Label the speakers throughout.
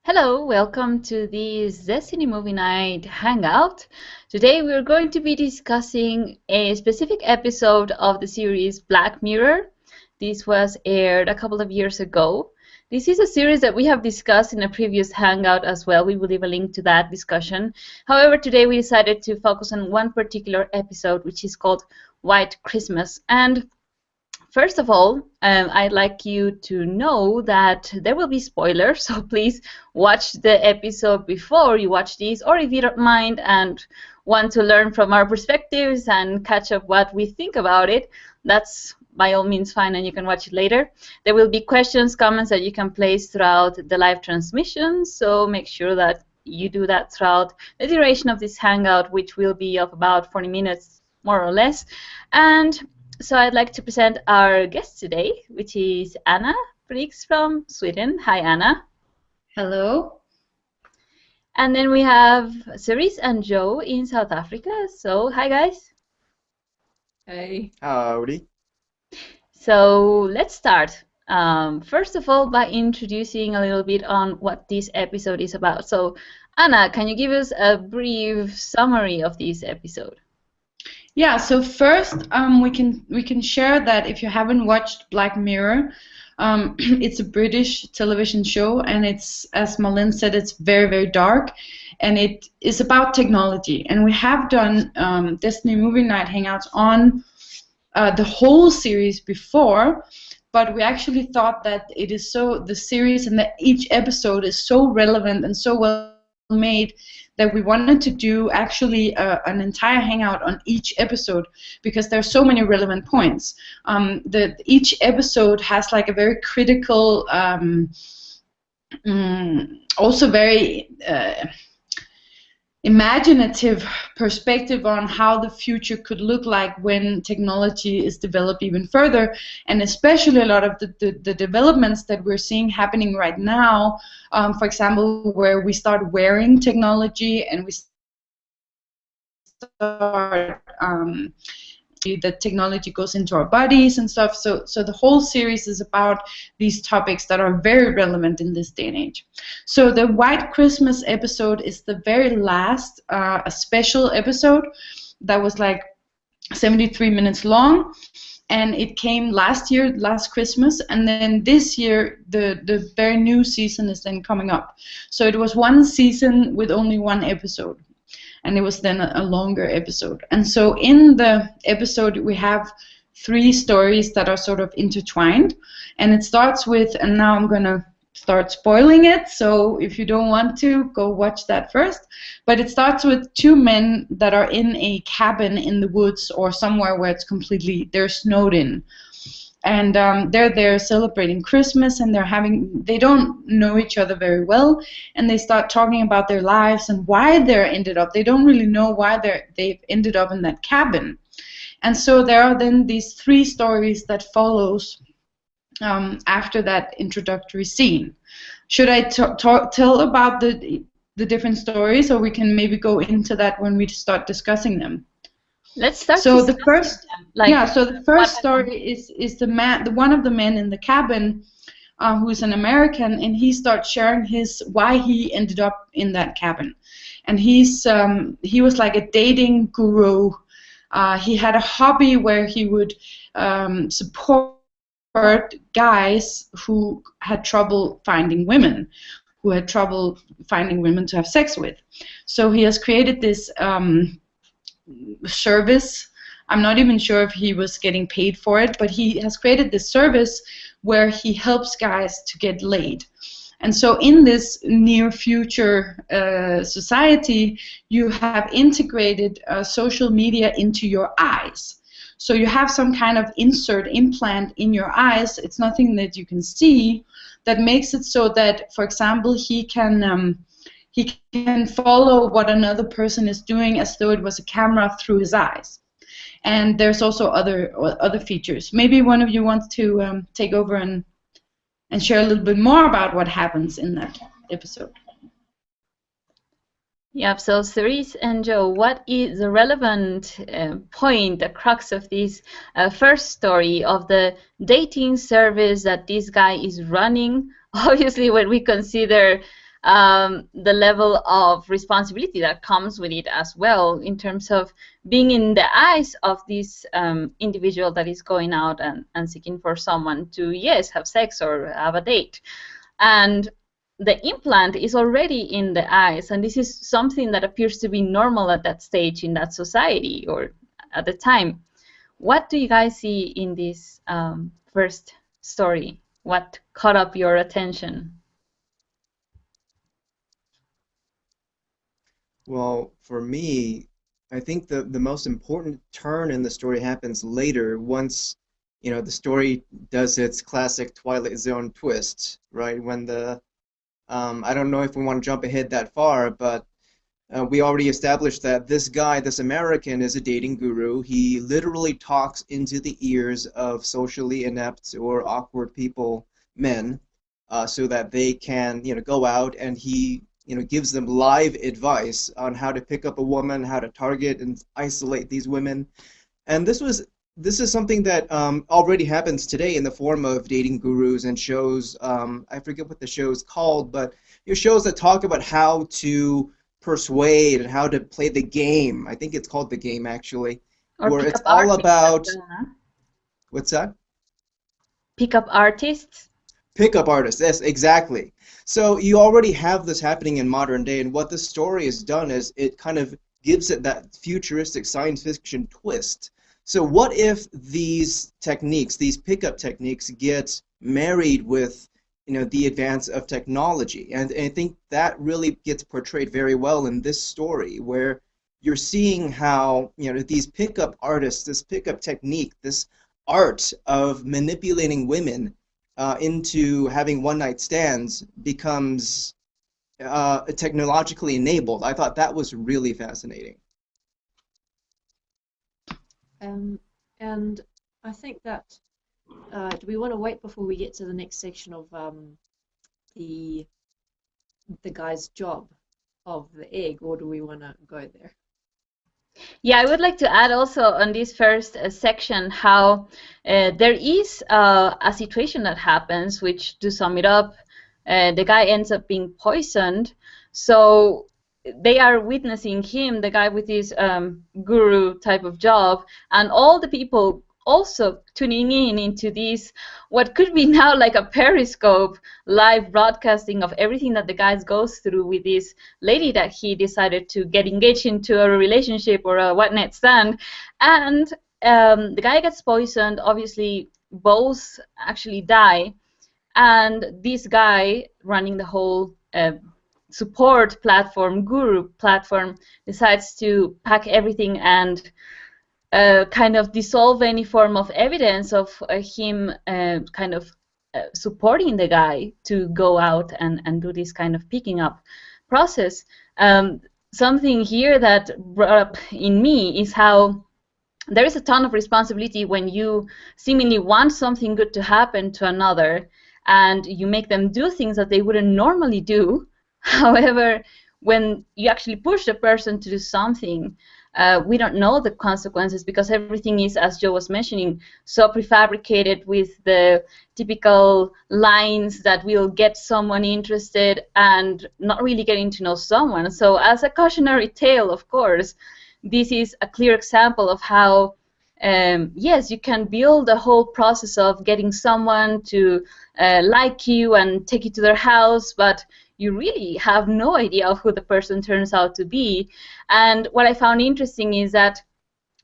Speaker 1: Hello, welcome to this Destiny Movie Night Hangout. Today we're going to be discussing a specific episode of the series Black Mirror. This was aired a couple of years ago. This is a series that we have discussed in a previous Hangout as well. We will leave a link to that discussion. However, today we decided to focus on one particular episode, which is called White Christmas. And first of all, I'd like you to know that there will be spoilers, so please watch the episode before you watch these, or if you don't mind and want to learn from our perspectives and catch up what we think about it, that's by all means fine, and you can watch it later. There will be questions, comments that you can place throughout the live transmission, so make sure that you do that throughout the duration of this hangout, which will be of about 40 minutes, more or less. And so I'd like to present our guest today, which is Anna Briggs from Sweden. Hi, Anna.
Speaker 2: Hello.
Speaker 1: And then we have Cerise and Joe in South Africa. So, hi, guys.
Speaker 2: Hey.
Speaker 3: Howdy.
Speaker 1: So, let's start. First of all, by introducing a little bit on what this episode is about. So, Anna, can you give us a brief summary of this episode?
Speaker 2: Yeah, so first we can share that if you haven't watched Black Mirror, it's a British television show, and it's, as Malin said, it's very, very dark, and it is about technology. And we have done Destiny Movie Night Hangouts on the whole series before, but we actually thought that it is the series and that each episode is so relevant and so well made that we wanted to do actually an entire hangout on each episode, because there are so many relevant points. Each episode has like a very critical, also very imaginative perspective on how the future could look like when technology is developed even further, and especially a lot of the developments that we're seeing happening right now, for example, where we start wearing technology and we start the technology goes into our bodies and stuff. So the whole series is about these topics that are very relevant in this day and age. So the White Christmas episode is the very last a special episode that was like 73 minutes long, and it came last Christmas, and then this year the very new season is then coming up. So it was one season with only one episode, and it was then a longer episode. And so in the episode we have 3 stories that are sort of intertwined, and it starts with, and now I'm gonna start spoiling it, so if you don't want to, go watch that first, but it starts with 2 men that are in a cabin in the woods or somewhere where they're snowed in, and they're there celebrating Christmas, and they don't know each other very well, and they start talking about their lives and why they don't really know why they've ended up in that cabin. And so there are then these 3 stories that follows after that introductory scene. Should I tell about the different stories, or we can maybe go into that when we start discussing them?
Speaker 1: Let's start.
Speaker 2: So the first, so the first story is one of the men in the cabin, who's an American, and he starts sharing why he ended up in that cabin, and he was like a dating guru. He had a hobby where he would support guys who had trouble finding women, to have sex with. So he has created this service. I'm not even sure if he was getting paid for it, but he has created this service where he helps guys to get laid. And so in this near future society, you have integrated social media into your eyes. So you have some kind of implant in your eyes. It's nothing that you can see, that makes it so that, for example, he can follow what another person is doing as though it was a camera through his eyes. And there's also other features. Maybe one of you wants to take over and share a little bit more about what happens in that episode.
Speaker 1: Yeah, so Cerise and Joe, what is the relevant point, the crux of this first story of the dating service that this guy is running? Obviously, when we consider the level of responsibility that comes with it as well, in terms of being in the eyes of this individual that is going out and seeking for someone to, yes, have sex or have a date. And the implant is already in the eyes, and this is something that appears to be normal at that stage in that society or at the time. What do you guys see in this first story? What caught up your attention?
Speaker 3: Well, for me, I think the most important turn in the story happens later once, the story does its classic Twilight Zone twist, right? When I don't know if we want to jump ahead that far, but we already established that this guy, this American, is a dating guru. He literally talks into the ears of socially inept or awkward people, men, so that they can, go out, and he, gives them live advice on how to pick up a woman, how to target and isolate these women. And this is something that already happens today in the form of dating gurus and shows. I forget what the show is called, but shows that talk about how to persuade and how to play the game. I think it's called The Game, actually,
Speaker 1: Or
Speaker 3: where
Speaker 1: pick
Speaker 3: it's
Speaker 1: up
Speaker 3: all
Speaker 1: artists
Speaker 3: about
Speaker 1: as well, huh?
Speaker 3: what's that?
Speaker 1: Pick-up artists?
Speaker 3: Pickup artists, yes, exactly. So you already have this happening in modern day, and what this story has done is it kind of gives it that futuristic science fiction twist. So what if these techniques, these pickup techniques, get married with, the advance of technology? And I think that really gets portrayed very well in this story, where you're seeing how, these pickup artists, this pickup technique, this art of manipulating women into having one-night stands becomes technologically enabled. I thought that was really fascinating.
Speaker 4: And I think that do we want to wait before we get to the next section of the guy's job of the egg, or do we want to go there?
Speaker 1: Yeah, I would like to add also on this first section how there is a situation that happens, which, to sum it up, the guy ends up being poisoned. So they are witnessing him, the guy with his guru type of job, and all the people also tuning in into this, what could be now like a Periscope live broadcasting of everything that the guy goes through with this lady that he decided to get engaged into a relationship or a one-night stand. And the guy gets poisoned. Obviously, both actually die. And this guy running the whole support platform, guru platform, decides to pack everything and kind of dissolve any form of evidence of him kind of supporting the guy to go out and do this kind of picking up process. Something here that brought up in me is how there is a ton of responsibility when you seemingly want something good to happen to another and you make them do things that they wouldn't normally do. However, when you actually push the person to do something, we don't know the consequences because everything is, as Joe was mentioning, so prefabricated with the typical lines that will get someone interested and not really getting to know someone. So as a cautionary tale, of course, this is a clear example of how, yes, you can build a whole process of getting someone to like you and take you to their house, but you really have no idea of who the person turns out to be. And what I found interesting is that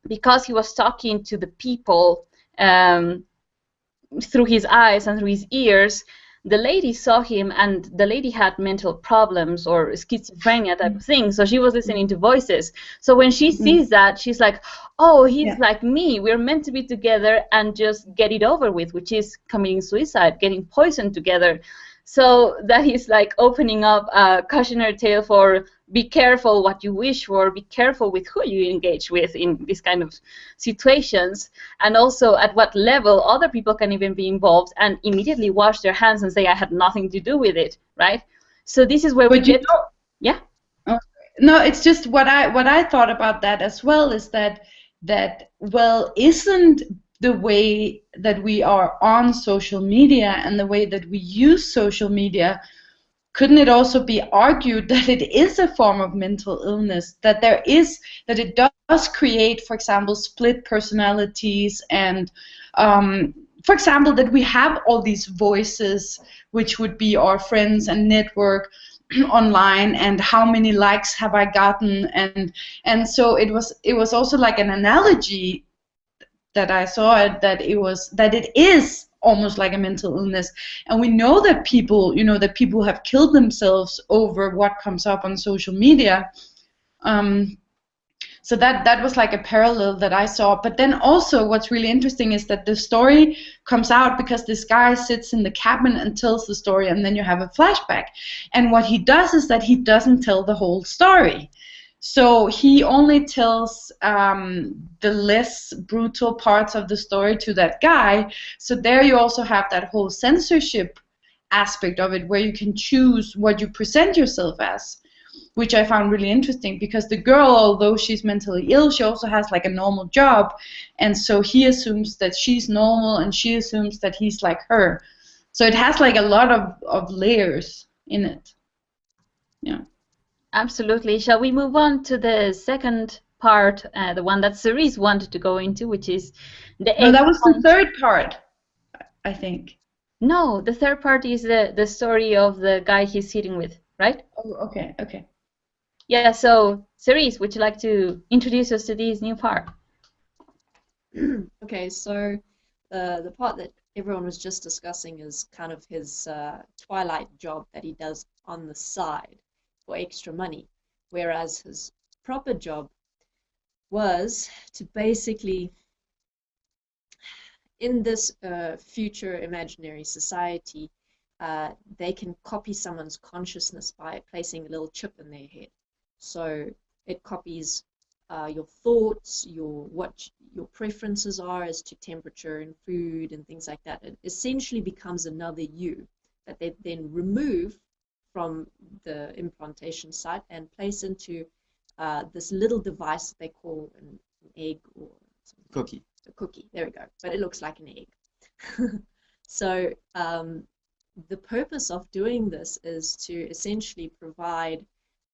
Speaker 1: because he was talking to the people through his eyes and through his ears, the lady saw him, and the lady had mental problems or schizophrenia type of thing, so she was listening to voices. So when she sees that, she's like, oh, he's like me, we're meant to be together and just get it over with, which is committing suicide, getting poisoned together. So that is like opening up a cautionary tale for be careful what you wish for, be careful with who you engage with in these kind of situations, and also at what level other people can even be involved and immediately wash their hands and say, I had nothing to do with it, right? So this is where we get... Yeah?
Speaker 2: No, it's just what I thought about that as well is that well, isn't the way that we are on social media and the way that we use social media couldn't it also be argued that it is a form of mental illness, that it does create, for example, split personalities, and for example, that we have all these voices, which would be our friends and network online, and how many likes have I gotten, and so it was also like an analogy that I saw it, that it is almost like a mental illness. And we know that people have killed themselves over what comes up on social media. So that was like a parallel that I saw. But then also what's really interesting is that the story comes out because this guy sits in the cabin and tells the story, and then you have a flashback. And what he does is that he doesn't tell the whole story. So he only tells the less brutal parts of the story to that guy. So there you also have that whole censorship aspect of it, where you can choose what you present yourself as, which I found really interesting, because the girl, although she's mentally ill, she also has like a normal job, and so he assumes that she's normal, and she assumes that he's like her. So it has like a lot of layers in it. Yeah.
Speaker 1: Absolutely. Shall we move on to the second part, the one that Cerise wanted to go into, which is the
Speaker 2: No,
Speaker 1: egg
Speaker 2: that was the
Speaker 1: hunt?
Speaker 2: third part, I think.
Speaker 1: No, the third part is the story of the guy he's sitting with, right?
Speaker 2: Oh, okay.
Speaker 1: Yeah, so Cerise, would you like to introduce us to this new part?
Speaker 4: Okay, so the part that everyone was just discussing is kind of his Twilight job that he does on the side for extra money, whereas his proper job was to basically, in this future imaginary society, they can copy someone's consciousness by placing a little chip in their head. So it copies your thoughts, what your preferences are as to temperature and food and things like that. It essentially becomes another you that they then remove from the implantation site and place into this little device that they call an egg or something.
Speaker 3: Cookie.
Speaker 4: A cookie, there we go, but it looks like an egg. So the purpose of doing this is to essentially provide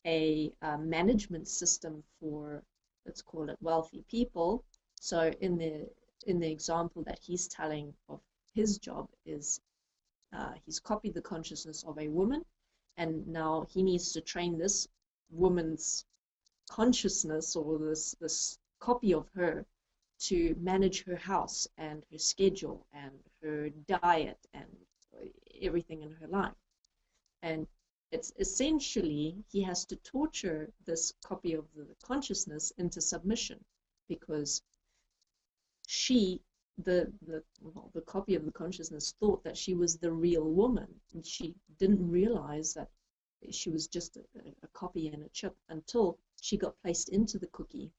Speaker 4: a management system for, let's call it, wealthy people. So in the example that he's telling of his job is he's copied the consciousness of a woman, and now he needs to train this woman's consciousness, or this copy of her, to manage her house and her schedule and her diet and everything in her life. And it's essentially, he has to torture this copy of the consciousness into submission, because the copy of the consciousness thought that she was the real woman, and she didn't realize that she was just a copy and a chip until she got placed into the cookie,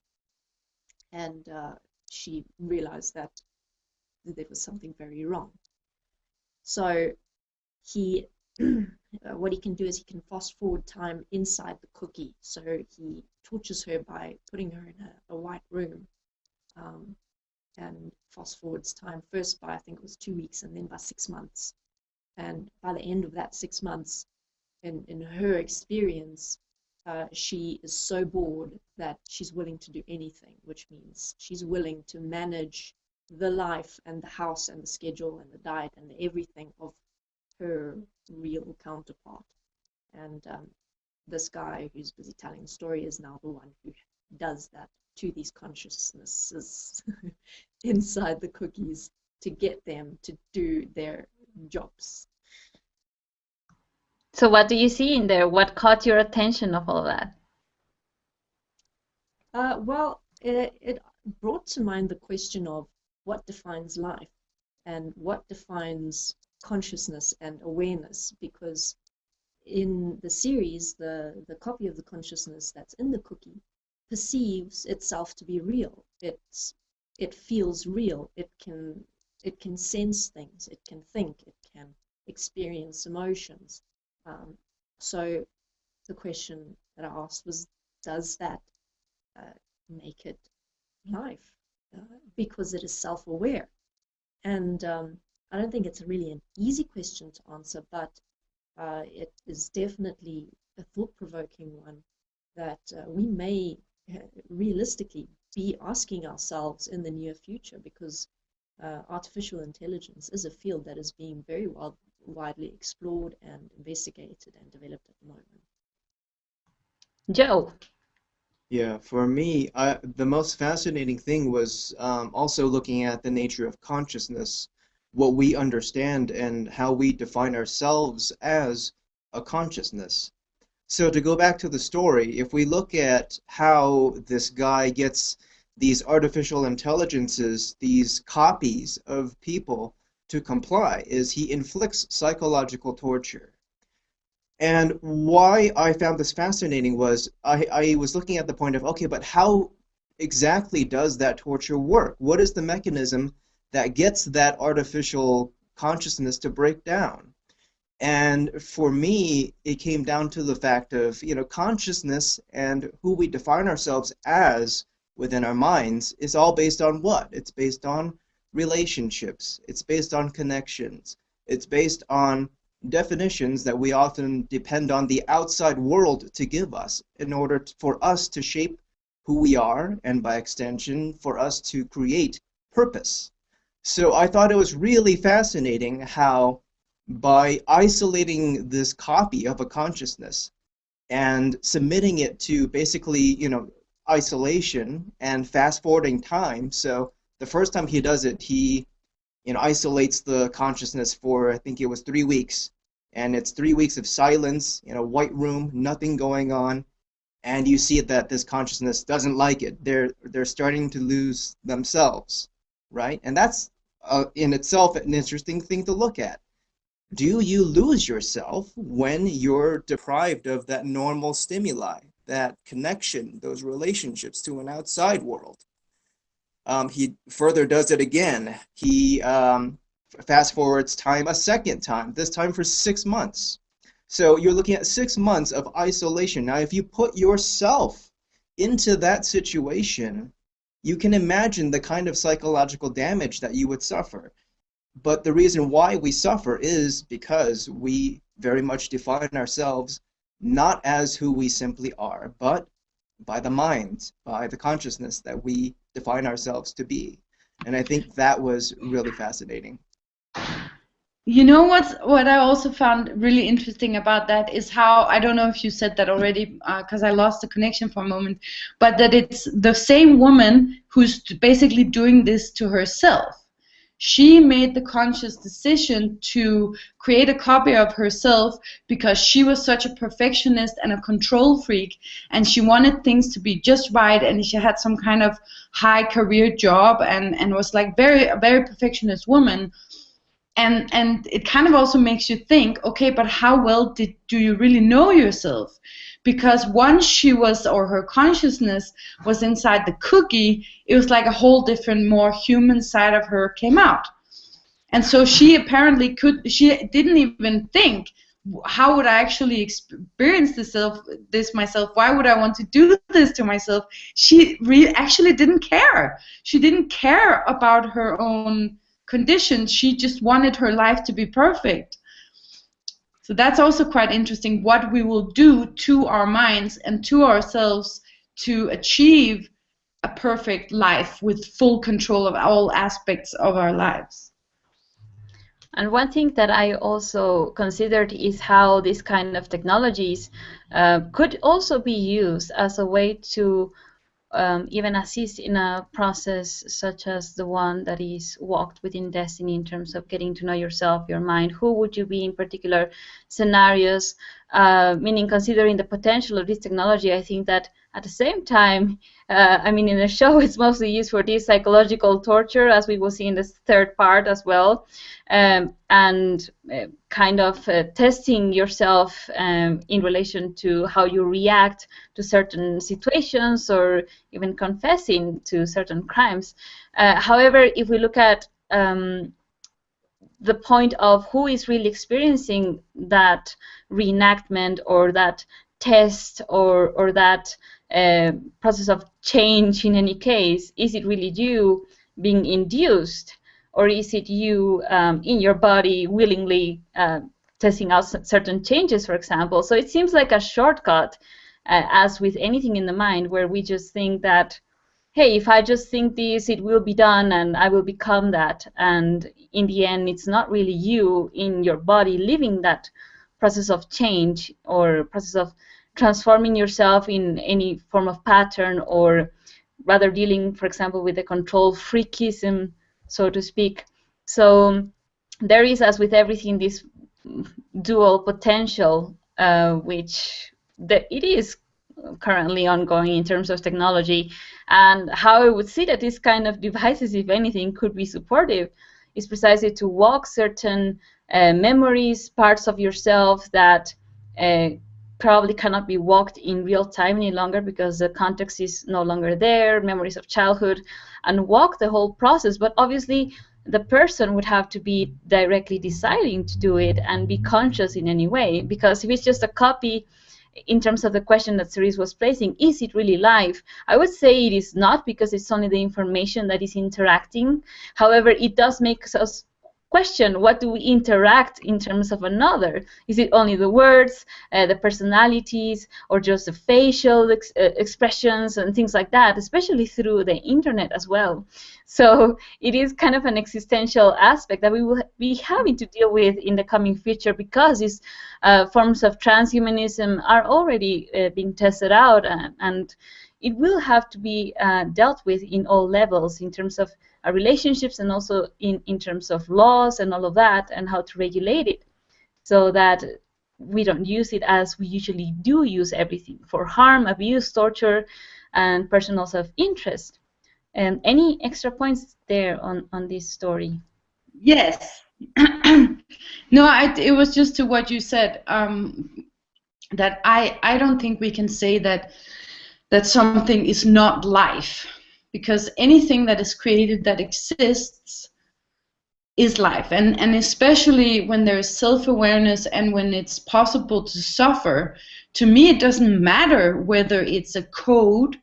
Speaker 4: and she realized that there was something very wrong. So he what he can do is he can fast forward time inside the cookie. So he tortures her by putting her in a white room, and fast forwards time first by, I think it was 2 weeks, and then by 6 months. And by the end of that 6 months, in her experience, she is so bored that she's willing to do anything, which means she's willing to manage the life and the house and the schedule and the diet and the everything of her real counterpart. And this guy who's busy telling the story is now the one who does that to these consciousnesses inside the cookies to get them to do their jobs.
Speaker 1: So what do you see in there? What caught your attention of all of that?
Speaker 4: Well, it brought to mind the question of what defines life and what defines consciousness and awareness, because in the series, the copy of the consciousness that's in the cookie perceives itself to be real. It feels real. It can sense things. It can think. It can experience emotions. So the question that I asked was, does that make it life? Because it is self-aware. And I don't think it's really an easy question to answer, but it is definitely a thought-provoking one that we may realistically be asking ourselves in the near future, because artificial intelligence is a field that is being very widely explored and investigated and developed at the moment.
Speaker 1: Joe.
Speaker 3: Yeah, for me, the most fascinating thing was also looking at the nature of consciousness, what we understand, and how we define ourselves as a consciousness. So to go back to the story, if we look at how this guy gets these artificial intelligences, these copies of people to comply, is he inflicts psychological torture. And why I found this fascinating was I was looking at the point of, okay, but how exactly does that torture work? What is the mechanism that gets that artificial consciousness to break down? And for me, it came down to the fact of, consciousness and who we define ourselves as within our minds is all based on what? It's based on relationships. It's based on connections. It's based on definitions that we often depend on the outside world to give us in order for us to shape who we are, and by extension, for us to create purpose. So I thought it was really fascinating how by isolating this copy of a consciousness and submitting it to basically, isolation and fast forwarding time. So the first time he does it, he, isolates the consciousness for, I think it was 3 weeks. And it's 3 weeks of silence in a white room, nothing going on. And you see that this consciousness doesn't like it. They're starting to lose themselves, right? And that's in itself an interesting thing to look at. Do you lose yourself when you're deprived of that normal stimuli, that connection, those relationships to an outside world? He further does it again. He fast forwards time a second time, this time for 6 months. So you're looking at 6 months of isolation. Now, if you put yourself into that situation, you can imagine the kind of psychological damage that you would suffer. But the reason why we suffer is because we very much define ourselves not as who we simply are, but by the mind, by the consciousness that we define ourselves to be. And I think that was really fascinating.
Speaker 2: You know what I also found really interesting about that is how, I don't know if you said that already, because I lost the connection for a moment, but that it's the same woman who's basically doing this to herself. She made the conscious decision to create a copy of herself because she was such a perfectionist and a control freak, and she wanted things to be just right, and she had some kind of high career job and was like a very perfectionist woman. And it kind of also makes you think, okay, but how well do you really know yourself? Because once she was, or her consciousness was inside the cookie, it was like a whole different, more human side of her came out. And so she apparently she didn't even think, how would I actually experience this myself? Why would I want to do this to myself? She actually didn't care. She didn't care about her own conditions. She just wanted her life to be perfect. So that's also quite interesting, what we will do to our minds and to ourselves to achieve a perfect life with full control of all aspects of our lives.
Speaker 1: And one thing that I also considered is how these kind of technologies could also be used as a way to even assist in a process such as the one that is walked within Desteni, in terms of getting to know yourself, your mind. Who would you be in particular scenarios? Meaning, considering the potential of this technology, I think that at the same time, I mean, in the show, it's mostly used for this psychological torture, as we will see in the third part as well, and kind of testing yourself in relation to how you react to certain situations, or even confessing to certain crimes. However, if we look at the point of who is really experiencing that reenactment, or that test, or that process of change, in any case, is it really you being induced, or is it you in your body willingly testing out certain changes, for example. So it seems like a shortcut, as with anything in the mind, where we just think that, hey, if I just think this, it will be done and I will become that. And in the end, it's not really you in your body living that process of change or process of transforming yourself in any form of pattern, or rather dealing, for example, with the control freakism, so to speak. So there is, as with everything, this dual potential, which it is currently ongoing in terms of technology. And how I would see that this kind of devices, if anything, could be supportive is precisely to walk certain memories, parts of yourself that probably cannot be walked in real time any longer because the context is no longer there, memories of childhood, and walk the whole process. But obviously, the person would have to be directly deciding to do it and be conscious in any way, because if it's just a copy, in terms of the question that Cerise was placing, is it really live? I would say it is not, because it's only the information that is interacting. However, it does make us question, what do we interact in terms of another? Is it only the words, the personalities, or just the facial expressions and things like that, especially through the internet as well? So it is kind of an existential aspect that we will be having to deal with in the coming future, because these forms of transhumanism are already being tested out, and it will have to be dealt with in all levels, in terms of relationships and also in terms of laws and all of that, and how to regulate it so that we don't use it as we usually do use everything, for harm, abuse, torture, and personal self-interest. Any extra points there on this story?
Speaker 2: Yes. No, it was just to what you said, that I don't think we can say that something is not life, because anything that is created that exists is life, and especially when there is self-awareness and when it's possible to suffer. To me, it doesn't matter whether it's a code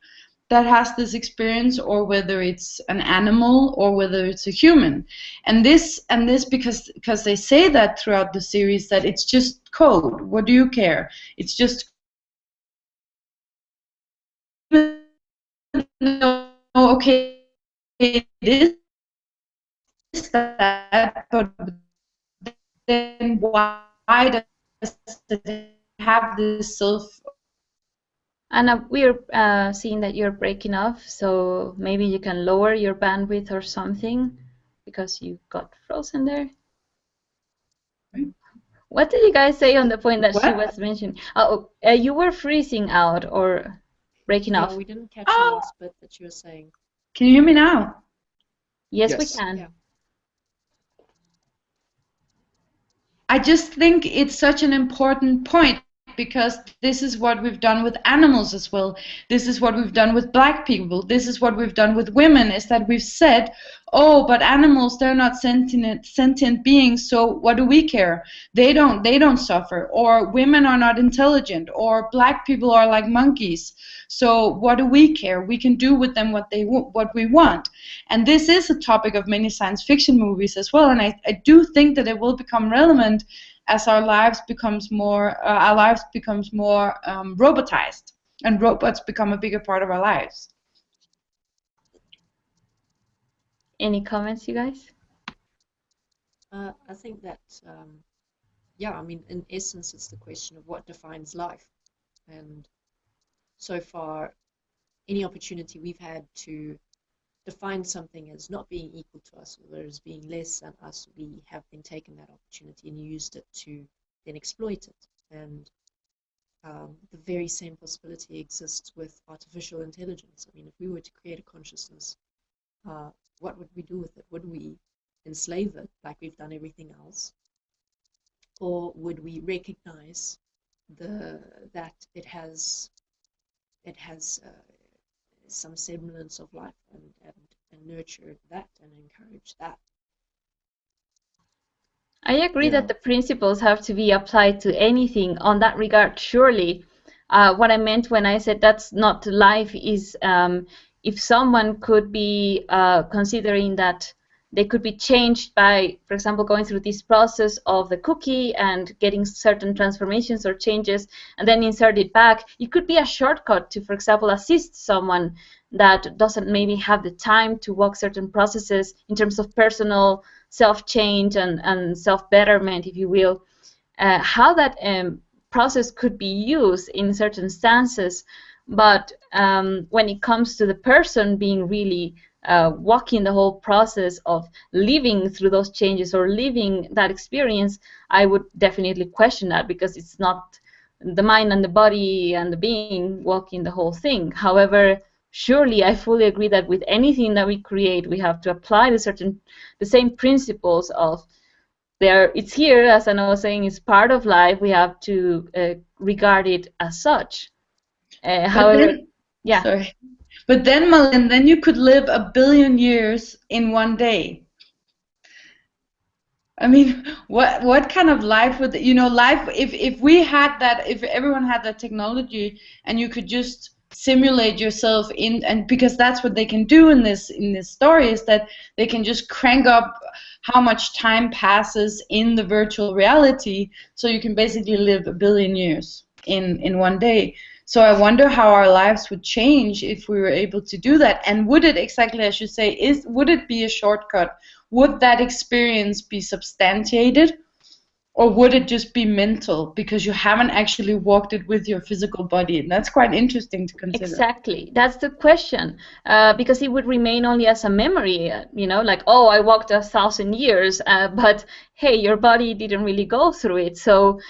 Speaker 2: that has this experience, or whether it's an animal, or whether it's a human. And this because they say that throughout the series, that it's just code. What do you care? It's just, no, okay, it is that, but then why does it have this self?
Speaker 1: Anna, we're seeing that you're breaking off, so maybe you can lower your bandwidth or something, because you got frozen there. What did you guys say on the point that she was mentioning? Oh, you were freezing out or breaking off.
Speaker 4: Yeah, we didn't catch the last bit that you were saying.
Speaker 2: Can you hear me now?
Speaker 1: Yes, we can.
Speaker 4: Yeah.
Speaker 2: I just think it's such an important point, because this is what we've done with animals as well. This is what we've done with black people. This is what we've done with women, is that we've said, oh, but animals, they're not sentient beings, so what do we care? They don't suffer. Or women are not intelligent, or black people are like monkeys, so what do we care? We can do with them what we want. And this is a topic of many science fiction movies as well, and I do think that it will become relevant as our lives becomes more robotized, and robots become a bigger part of our lives.
Speaker 1: Any comments, you guys?
Speaker 4: I think that, yeah, I mean, in essence, it's the question of what defines life. And so far, any opportunity we've had to define something as not being equal to us, or as being less than us, we have been taken that opportunity and used it to then exploit it. And the very same possibility exists with artificial intelligence. I mean, if we were to create a consciousness, what would we do with it? Would we enslave it like we've done everything else? Or would we recognize that it has some semblance of life, and nurture that and encourage that?
Speaker 1: I agree that the principles have to be applied to anything on that regard, surely. What I meant when I said that's not life is if someone could be considering that they could be changed by, for example, going through this process of the cookie and getting certain transformations or changes and then insert it back. It could be a shortcut to, for example, assist someone that doesn't maybe have the time to walk certain processes in terms of personal self-change and self-betterment, if you will. How that process could be used in certain stances, but when it comes to the person being really walking the whole process of living through those changes or living that experience, I would definitely question that, because it's not the mind and the body and the being walking the whole thing. However, surely I fully agree that with anything that we create, we have to apply the same principles of it's here, as Anna was saying, it's part of life. We have to regard it as such. However, yeah.
Speaker 2: Sorry. But then, Malin, then you could live 1 billion years in one day. I mean, what kind of life would life if we had that, if everyone had that technology and you could just simulate yourself in, and because that's what they can do in this story, is that they can just crank up how much time passes in the virtual reality, so you can basically live 1 billion years in one day. So I wonder how our lives would change if we were able to do that. And would it, exactly as you say, would it be a shortcut? Would that experience be substantiated? Or would it just be mental because you haven't actually walked it with your physical body? And that's quite interesting to consider.
Speaker 1: Exactly. That's the question. Because it would remain only as a memory, like, oh, I walked 1,000 years, but hey, your body didn't really go through it. So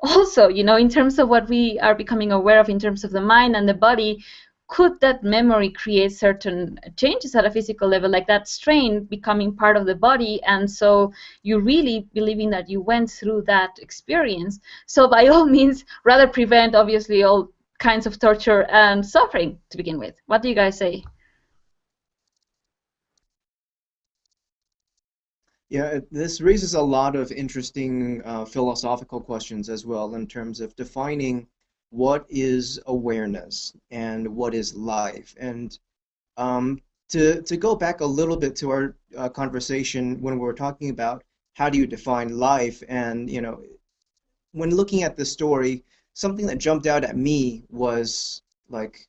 Speaker 1: also, in terms of what we are becoming aware of in terms of the mind and the body, could that memory create certain changes at a physical level, like that strain becoming part of the body, and so you really believing that you went through that experience? So by all means, rather prevent, obviously, all kinds of torture and suffering to begin with. What do you guys say?
Speaker 3: Yeah, this raises a lot of interesting philosophical questions as well, in terms of defining what is awareness and what is life. And to go back a little bit to our conversation when we were talking about how do you define life, and when looking at the story, something that jumped out at me was like,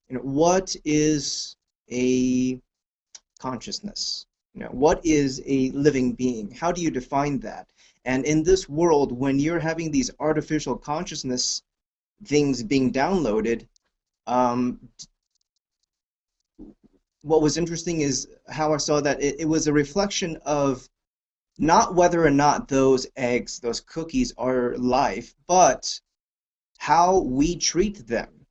Speaker 3: what is a consciousness? What is a living being? How do you define that? And in this world, when you're having these artificial consciousness things being downloaded, what was interesting is how I saw that it was a reflection of not whether or not those eggs, those cookies are life, but how we treat them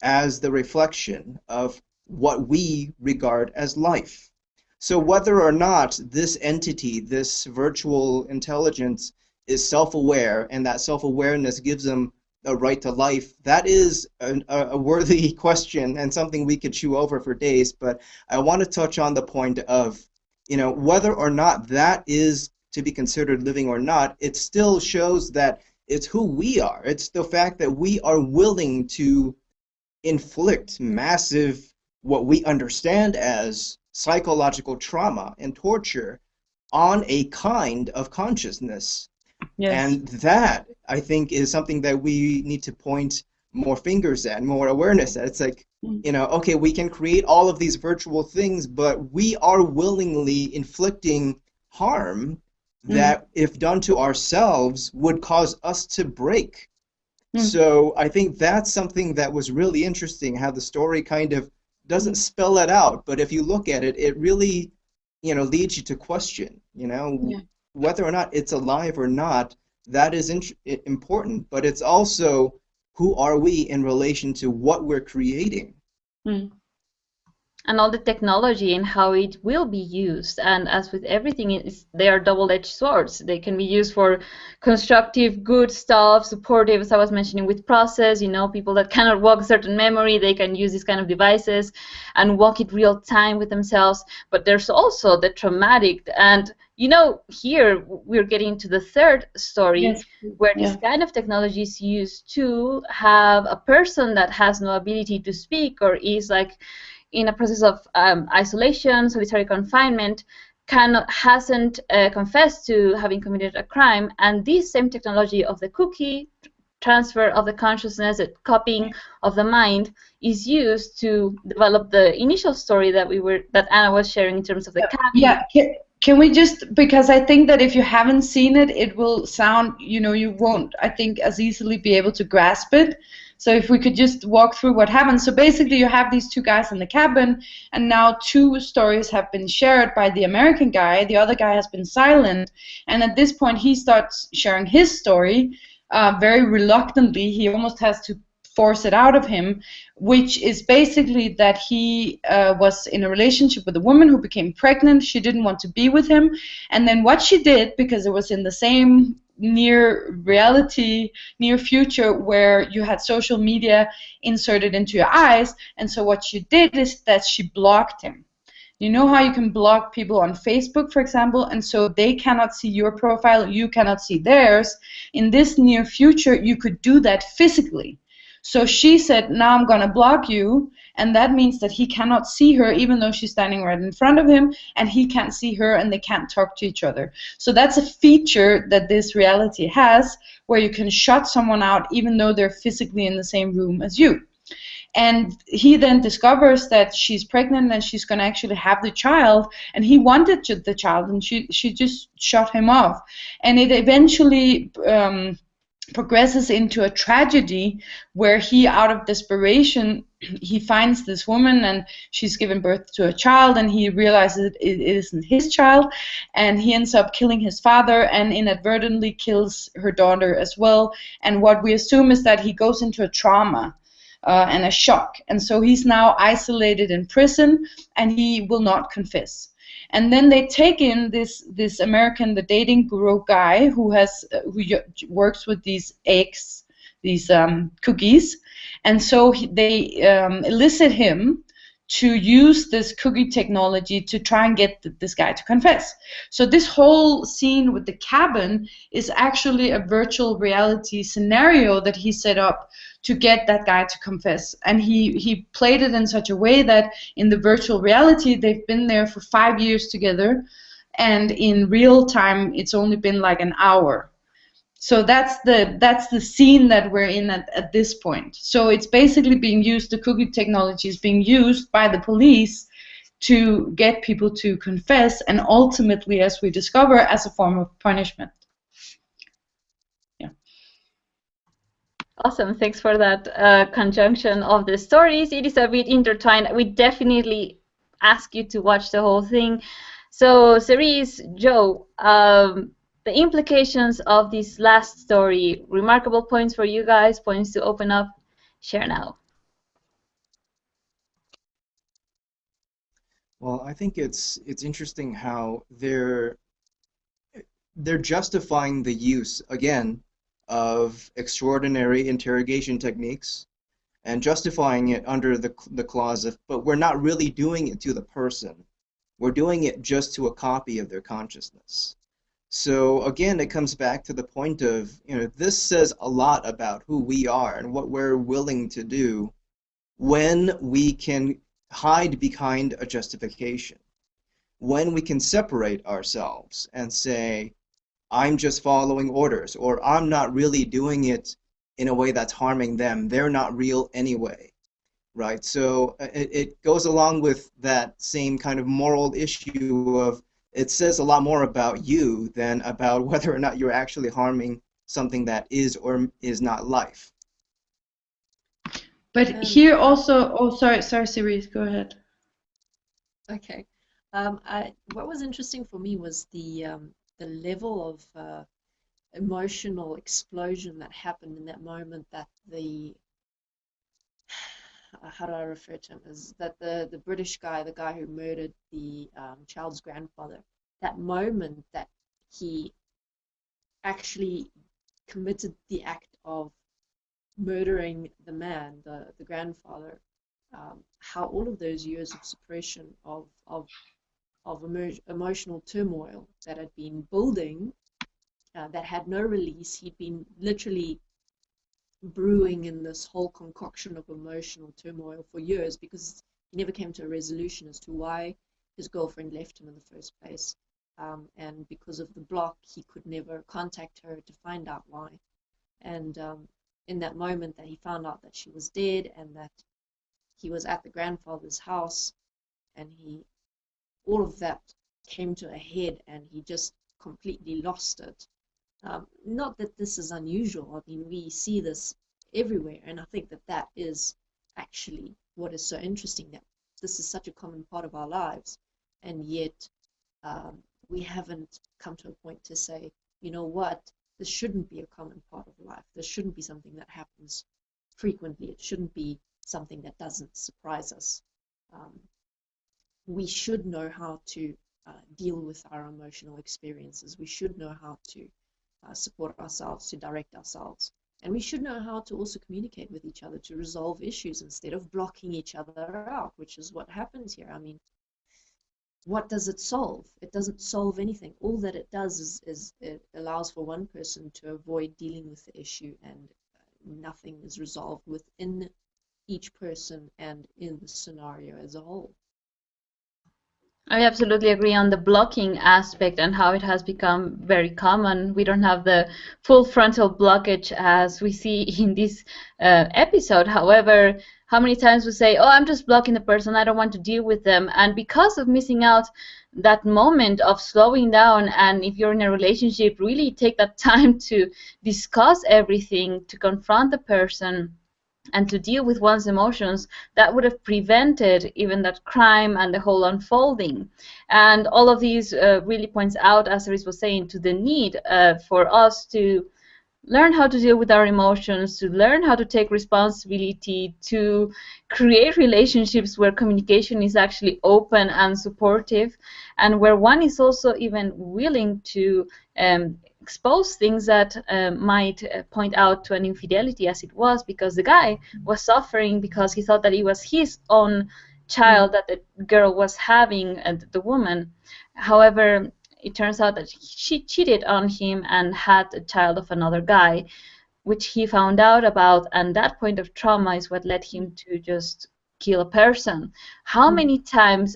Speaker 3: as the reflection of what we regard as life. So whether or not this entity, this virtual intelligence, is self-aware, and that self-awareness gives them a right to life, that is a worthy question and something we could chew over for days. But I want to touch on the point of, whether or not that is to be considered living or not, it still shows that it's who we are. It's the fact that we are willing to inflict massive, what we understand as psychological trauma and torture on a kind of consciousness. Yes. And that, I think, is something that we need to point more fingers at, more awareness at. It's like, okay, we can create all of these virtual things, but we are willingly inflicting harm that, if done to ourselves, would cause us to break. So I think that's something that was really interesting, how the story kind of doesn't spell it out, but if you look at it, it really, leads you to question, whether or not it's alive or not. That is important, but it's also, who are we in relation to what we're creating?
Speaker 1: And all the technology and how it will be used. And as with everything, they are double-edged swords. They can be used for constructive, good stuff, supportive, as I was mentioning, with process. People that cannot walk a certain memory, they can use these kind of devices and walk it real time with themselves. But there's also the traumatic. And, here we're getting to the third story, where this kind of technology is used to have a person that has no ability to speak, or is like in a process of isolation, solitary confinement, hasn't confessed to having committed a crime, and this same technology of the cookie transfer of the consciousness, copying of the mind, is used to develop the initial story that Anna was sharing in terms of the cabin.
Speaker 2: Yeah, can we just, because I think that if you haven't seen it, it will sound, you won't, I think, as easily be able to grasp it. So if we could just walk through what happened. So basically you have these two guys in the cabin, and now two stories have been shared by the American guy. The other guy has been silent, and at this point he starts sharing his story very reluctantly. He almost has to force it out of him, which is basically that he was in a relationship with a woman who became pregnant. She didn't want to be with him, and then what she did, because it was in the same near future where you had social media inserted into your eyes, and so what she did is that she blocked him. You know how you can block people on Facebook, for example, and so they cannot see your profile, you cannot see theirs. In this near future, you could do that physically. So she said, now I'm going to block you, and that means that he cannot see her even though she's standing right in front of him, and he can't see her, and they can't talk to each other. So that's a feature that this reality has, where you can shut someone out even though they're physically in the same room as you. And he then discovers that she's pregnant and she's going to actually have the child, and he wanted the child, and she just shut him off. And it eventually progresses into a tragedy where he, out of desperation, he finds this woman, and she's given birth to a child, and he realizes it isn't his child, and he ends up killing his father and inadvertently kills her daughter as well. And what we assume is that he goes into a trauma and a shock, and so he's now isolated in prison, and he will not confess. And then they take in this American, the dating guru guy, who works with these eggs, these cookies, and so they elicit him to use this cookie technology to try and get this guy to confess. So this whole scene with the cabin is actually a virtual reality scenario that he set up to get that guy to confess. And he played it in such a way that in the virtual reality, they've been there for 5 years together, and in real time, it's only been like an hour. So that's the scene that we're in at this point. So it's basically being used, the cookie technology is being used by the police to get people to confess, and ultimately, as we discover, as a form of punishment. Yeah.
Speaker 1: Awesome, thanks for that conjunction of the stories. It is a bit intertwined. We definitely ask you to watch the whole thing. So, Cerise, Joe, the implications of this last story, remarkable points for you guys, points to open up, share now.
Speaker 3: Well, I think it's interesting how they're justifying the use again of extraordinary interrogation techniques and justifying it under the clause of, but we're not really doing it to the person. We're doing it just to a copy of their consciousness. So again, it comes back to the point of, this says a lot about who we are and what we're willing to do when we can hide behind a justification, when we can separate ourselves and say, I'm just following orders, or I'm not really doing it in a way that's harming them. They're not real anyway, right? So it goes along with that same kind of moral issue of, it says a lot more about you than about whether or not you're actually harming something that is or is not life.
Speaker 2: But here also, sorry, Cerise, go ahead.
Speaker 4: Okay. What was interesting for me was the level of emotional explosion that happened in that moment, that how do I refer to him, is that the British guy, the guy who murdered the child's grandfather, that moment that he actually committed the act of murdering the man, the grandfather, how all of those years of suppression of emotional turmoil that had been building, that had no release. He'd been literally brewing in this whole concoction of emotional turmoil for years, because he never came to a resolution as to why his girlfriend left him in the first place. And because of the block, he could never contact her to find out why. And in that moment that he found out that she was dead and that he was at the grandfather's house, and all of that came to a head, and he just completely lost it. Not that this is unusual. I mean, we see this everywhere, and I think that that is actually what is so interesting, that this is such a common part of our lives, and yet we haven't come to a point to say, you know what, this shouldn't be a common part of life. This shouldn't be something that happens frequently. It shouldn't be something that doesn't surprise us. We should know how to deal with our emotional experiences. We should know how to support ourselves, to direct ourselves. And we should know how to also communicate with each other to resolve issues instead of blocking each other out, which is what happens here. I mean, what does it solve? It doesn't solve anything. All that it does is it allows for one person to avoid dealing with the issue, and nothing is resolved within each person and in the scenario as a whole.
Speaker 1: I absolutely agree on the blocking aspect and how it has become very common. We don't have the full frontal blockage as we see in this episode. However, how many times we say, oh, I'm just blocking the person, I don't want to deal with them. And because of missing out that moment of slowing down, and if you're in a relationship, really take that time to discuss everything, to confront the person, and to deal with one's emotions, that would have prevented even that crime and the whole unfolding. And all of these really points out, as Aris was saying, to the need for us to learn how to deal with our emotions, to learn how to take responsibility, to create relationships where communication is actually open and supportive, and where one is also even willing to expose things that might point out to an infidelity, as it was, because the guy was suffering because he thought that it was his own child that the girl was having, the woman. However, it turns out that she cheated on him and had a child of another guy, which he found out about, and that point of trauma is what led him to just kill a person. How many times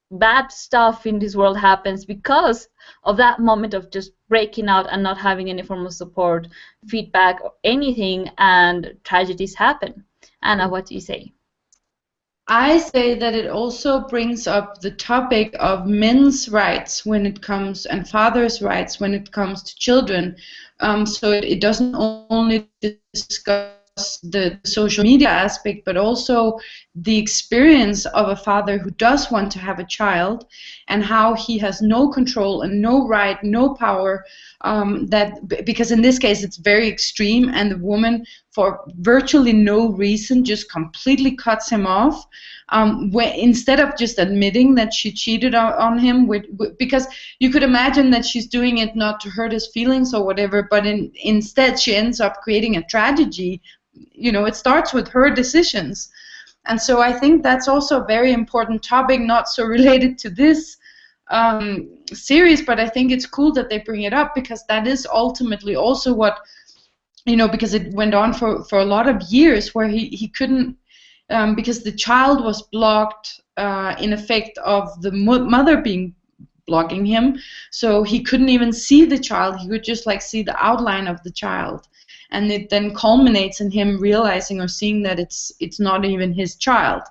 Speaker 1: bad stuff in this world happens because of that moment of just breaking out and not having any form of support, feedback, or anything, and tragedies happen? Anna, what do you say?
Speaker 2: I say that it also brings up the topic of men's rights when it comes, and fathers' rights when it comes to children. So it doesn't only discuss the social media aspect, but also the experience of a father who does want to have a child, and how he has no control and no right, no power, because in this case it's very extreme, and the woman, for virtually no reason, just completely cuts him off, instead of just admitting that she cheated on him, because you could imagine that she's doing it not to hurt his feelings or whatever, but instead she ends up creating a tragedy. You know, it starts with her decisions. And so I think that's also a very important topic, not so related to this series, but I think it's cool that they bring it up, because that is ultimately also what, you know, because it went on for a lot of years where he couldn't, because the child was blocked in effect of the mother being blocking him, so he couldn't even see the child. He could just like see the outline of the child, and it then culminates in him realizing or seeing that it's not even his child.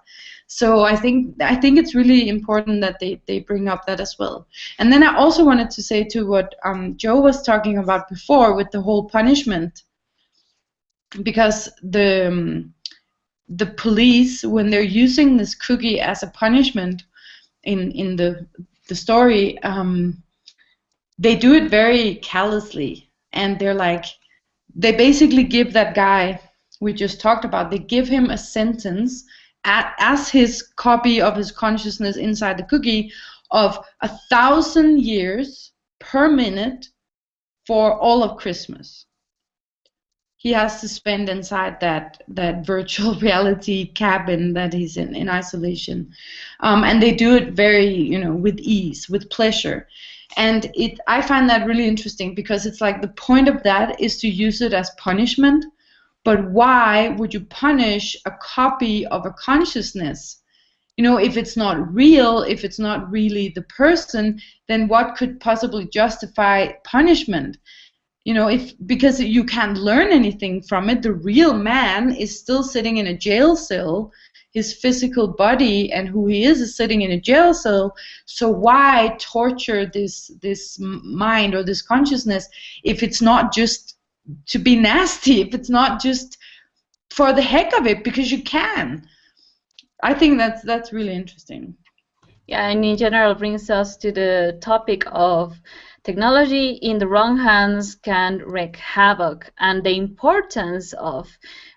Speaker 2: So I think it's really important that they bring up that as well. And then I also wanted to say to what Joe was talking about before with the whole punishment, because the police, when they're using this cookie as a punishment in the story, they do it very callously, and they basically give that guy we just talked about, they give him a sentence as his copy of his consciousness inside the cookie of 1,000 years per minute for all of Christmas. He has to spend inside that virtual reality cabin that he's in isolation, and they do it very, you know, with ease, with pleasure. And I find that really interesting, because it's like the point of that is to use it as punishment, but why would you punish a copy of a consciousness you know, if it's not real, if it's not really the person, then what could possibly justify punishment? You know, if because you can't learn anything from it, the real man is still sitting in a jail cell. His physical body and who he is sitting in a jail cell. So why torture this mind or this consciousness if it's not just to be nasty, if it's not just for the heck of it, because you can. I think that's really interesting.
Speaker 1: Yeah, and in general brings us to the topic of technology in the wrong hands can wreak havoc, and the importance of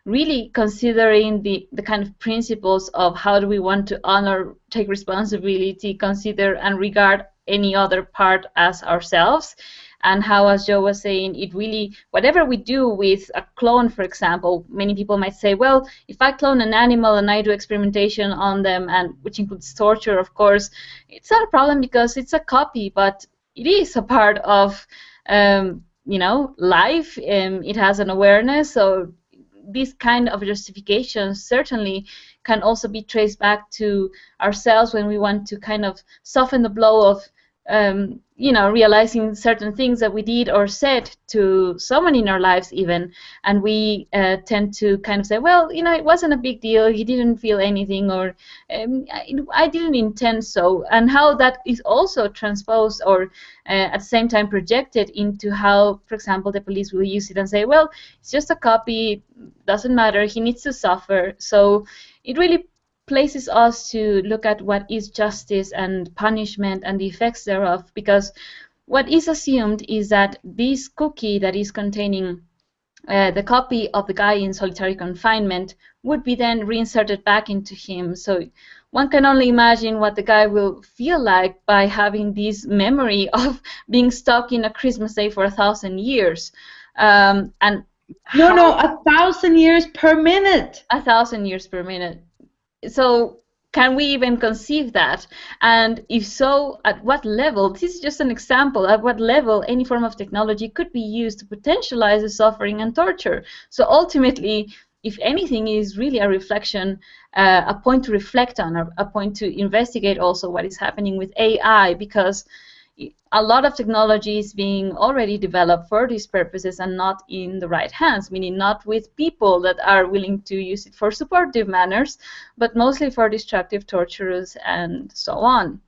Speaker 1: really considering the kind of principles of how do we want to honor, take responsibility, consider and regard any other part as ourselves. And how, as Joe was saying, it really, whatever we do with a clone, for example, many people might say, well, if I clone an animal and I do experimentation on them, and which includes torture, of course, it's not a problem because it's a copy, but it is a part of, life. It has an awareness, so this kind of justification certainly can also be traced back to ourselves when we want to kind of soften the blow of realizing certain things that we did or said to someone in our lives even, and we tend to kind of say, well, it wasn't a big deal, he didn't feel anything, or I didn't intend so, and how that is also transposed or at the same time projected into how, for example, the police will use it and say, well, it's just a copy, doesn't matter, he needs to suffer. So it really places us to look at what is justice and punishment and the effects thereof, because what is assumed is that this cookie that is containing the copy of the guy in solitary confinement would be then reinserted back into him. So one can only imagine what the guy will feel like by having this memory of being stuck in a Christmas day for 1,000 years. And
Speaker 2: No, 1,000 years per minute.
Speaker 1: 1,000 years per minute. So can we even conceive that? And if so, at what level? This is just an example. At what level any form of technology could be used to potentialize the suffering and torture? So ultimately, if anything, is really a reflection, a point to reflect on, or a point to investigate also what is happening with AI, because a lot of technology is being already developed for these purposes and not in the right hands, meaning not with people that are willing to use it for supportive manners, but mostly for destructive, torturous, and so on.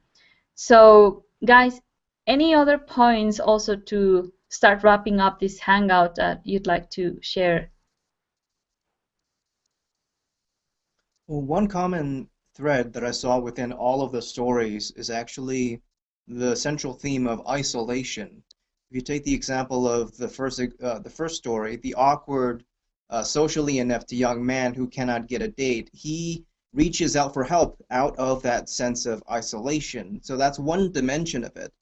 Speaker 1: So, guys, any other points also to start wrapping up this hangout that you'd like to share?
Speaker 3: Well, one common thread that I saw within all of the stories is actually the central theme of isolation. If you take the example of the first story, the awkward, socially inept young man who cannot get a date, he reaches out for help out of that sense of isolation. So that's one dimension of it.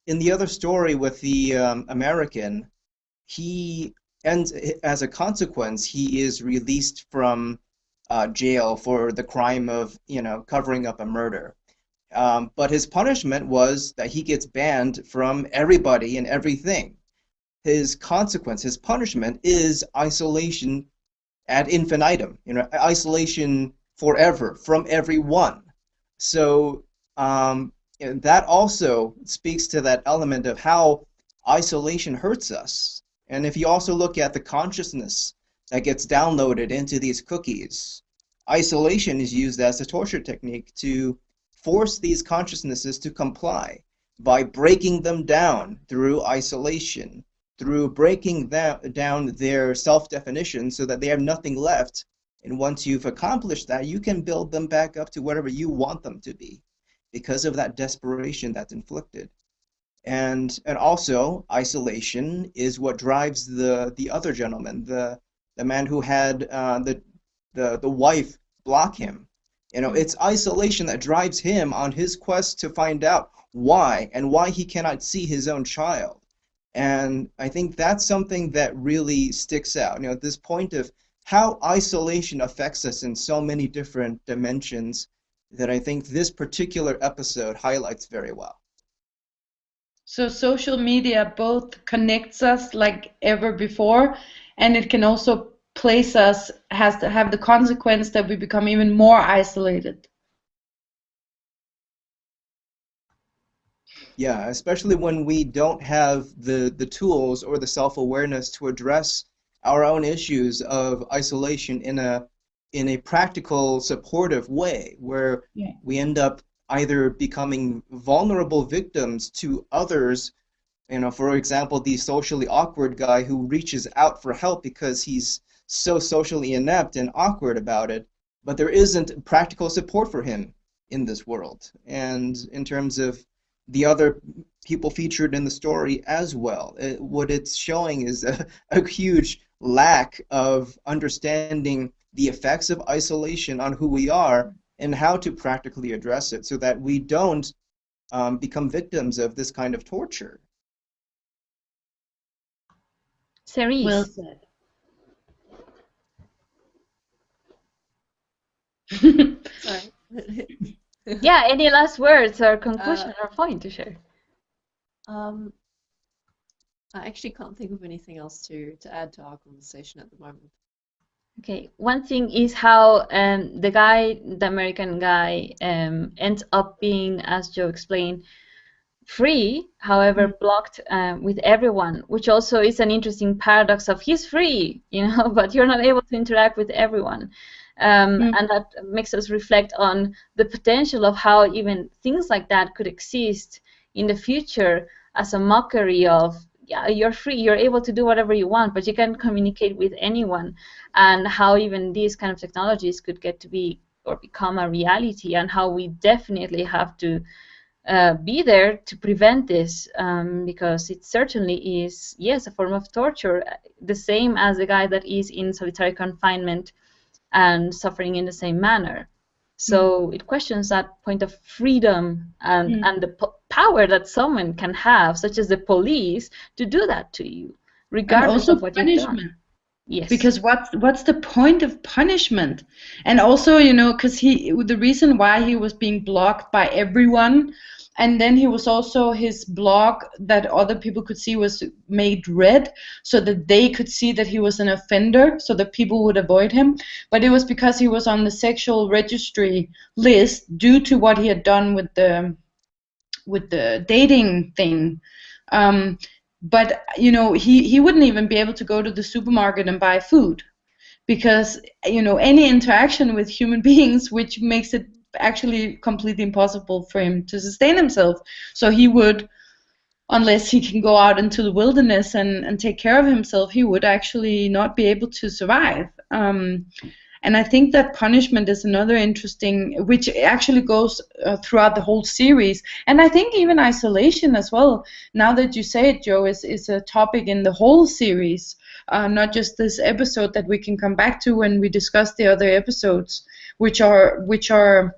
Speaker 3: In the other story with the American, he ends, as a consequence, he is released from jail for the crime of, covering up a murder. But his punishment was that he gets banned from everybody and everything. His consequence, his punishment is isolation ad infinitum, isolation forever from everyone. So that also speaks to that element of how isolation hurts us. And if you also look at the consciousness that gets downloaded into these cookies, isolation is used as a torture technique to force these consciousnesses to comply by breaking them down through isolation, through breaking down their self-definition so that they have nothing left. And once you've accomplished that, you can build them back up to whatever you want them to be because of that desperation that's inflicted. And also, isolation is what drives the other gentleman, the man who had the wife block him. It's isolation that drives him on his quest to find out why he cannot see his own child. And I think that's something that really sticks out. This point of how isolation affects us in so many different dimensions that I think this particular episode highlights very well.
Speaker 2: So social media both connects us like ever before, and it can also place us, has to have the consequence that we become even more isolated.
Speaker 3: Yeah, especially when we don't have the tools or the self-awareness to address our own issues of isolation in a practical, supportive way, where
Speaker 2: Yeah.
Speaker 3: we end up either becoming vulnerable victims to others. You know, for example, the socially awkward guy who reaches out for help because he's so socially inept and awkward about it, but there isn't practical support for him in this world. And in terms of the other people featured in the story as well, what it's showing is a huge lack of understanding the effects of isolation on who we are and how to practically address it so that we don't become victims of this kind of torture.
Speaker 2: Well
Speaker 1: Cerise.
Speaker 2: said.
Speaker 4: Sorry.
Speaker 1: Yeah, any last words or conclusion or point to share?
Speaker 4: I actually can't think of anything else to add to our conversation at the moment.
Speaker 1: Okay, one thing is how the American guy, ends up being, as Joe explained, free, however, blocked with everyone, which also is an interesting paradox of he's free, but you're not able to interact with everyone. And that makes us reflect on the potential of how even things like that could exist in the future as a mockery of, yeah, you're free, you're able to do whatever you want, but you can't communicate with anyone, and how even these kind of technologies could get to be or become a reality, and how we definitely have to be there to prevent this, because it certainly is, yes, a form of torture, the same as the guy that is in solitary confinement and suffering in the same manner. So it questions that point of freedom and the power that someone can have, such as the police, to do that to you,
Speaker 2: And
Speaker 1: regardless
Speaker 2: also
Speaker 1: of what you've
Speaker 2: punishment.
Speaker 1: done. Yes.
Speaker 2: Because what's the point of punishment? And also, because the reason why he was being blocked by everyone, and then he was also, his blog that other people could see was made red so that they could see that he was an offender, so that people would avoid him. But it was because he was on the sexual registry list due to what he had done with the dating thing. But he wouldn't even be able to go to the supermarket and buy food, because any interaction with human beings, which makes it actually completely impossible for him to sustain himself. So he would, unless he can go out into the wilderness and take care of himself, he would actually not be able to survive. And I think that punishment is another interesting, which actually goes throughout the whole series. And I think even isolation as well, now that you say it, Joe, is a topic in the whole series, not just this episode that we can come back to when we discuss the other episodes, which are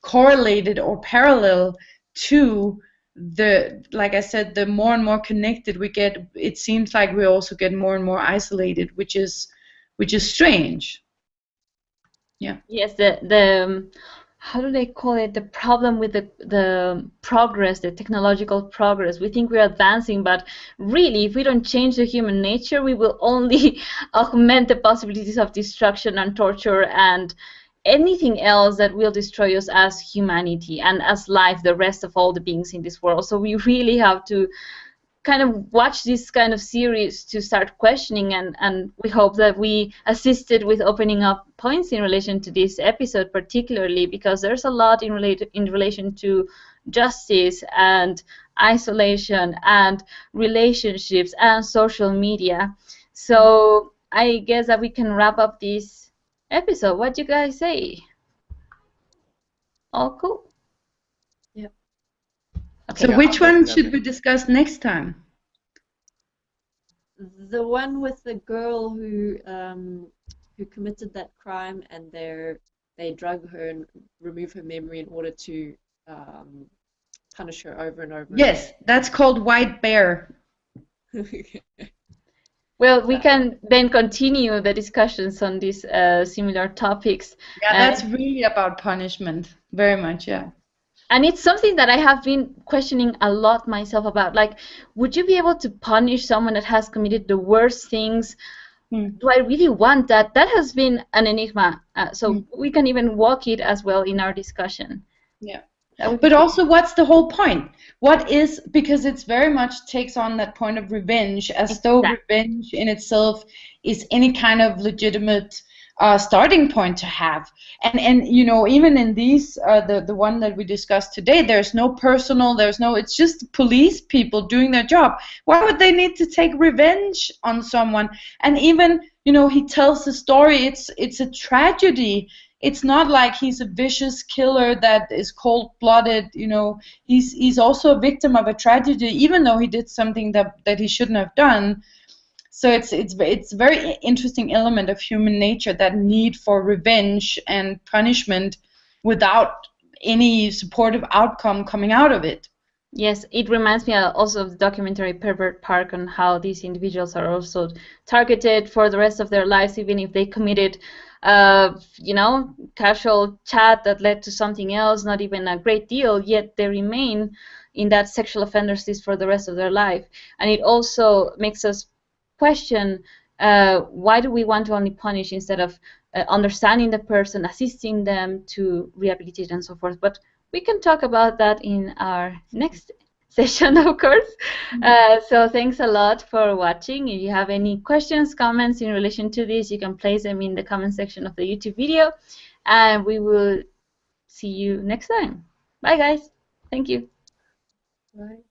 Speaker 2: correlated or parallel to like I said, the more and more connected we get, it seems like we also get more and more isolated, which is strange. Yeah.
Speaker 1: Yes, the how do they call it? The problem with the progress, the technological progress. We think we're advancing, but really, if we don't change the human nature, we will only augment the possibilities of destruction and torture and anything else that will destroy us as humanity and as life, the rest of all the beings in this world. So we really have to kind of watch this kind of series to start questioning, and we hope that we assisted with opening up points in relation to this episode, particularly because there's a lot in relation to justice and isolation and relationships and social media. So I guess that we can wrap up this episode. What do you guys say? All cool?
Speaker 4: Yep.
Speaker 1: Okay.
Speaker 2: So which one
Speaker 3: definitely.
Speaker 2: should we discuss next time?
Speaker 4: The one with the girl who committed that crime, and they drug her and remove her memory in order to punish her over and over
Speaker 2: Yes, that's called White Bear.
Speaker 4: again.
Speaker 1: Well, we can then continue the discussions on these similar topics.
Speaker 2: Yeah, that's really about punishment. Very much, yeah.
Speaker 1: And it's something that I have been questioning a lot myself about. Like, would you be able to punish someone that has committed the worst things? Do I really want that? That has been an enigma. So we can even walk it as well in our discussion.
Speaker 2: Yeah. But also, what's the whole point? What is, because it's very much takes on that point of revenge, as though revenge in itself is any kind of legitimate starting point to have. And you know, even in these, the one that we discussed today, there's no personal, it's just police people doing their job. Why would they need to take revenge on someone? And even, you know, he tells the story, it's a tragedy. It's not like he's a vicious killer that is cold-blooded, you know. He's also a victim of a tragedy, even though he did something that he shouldn't have done. So it's a very interesting element of human nature, that need for revenge and punishment without any supportive outcome coming out of it.
Speaker 1: Yes, it reminds me also of the documentary Pervert Park, on how these individuals are also targeted for the rest of their lives, even if they committed, you know, casual chat that led to something else, not even a great deal, yet they remain in that sexual offenders list for the rest of their life. And it also makes us question, why do we want to only punish instead of understanding the person, assisting them to rehabilitate and so forth. But we can talk about that in our next session, of course. So thanks a lot for watching. If you have any questions, comments in relation to this, you can place them in the comment section of the YouTube video, and we will see you next time. Bye, guys. Thank you.
Speaker 4: Right.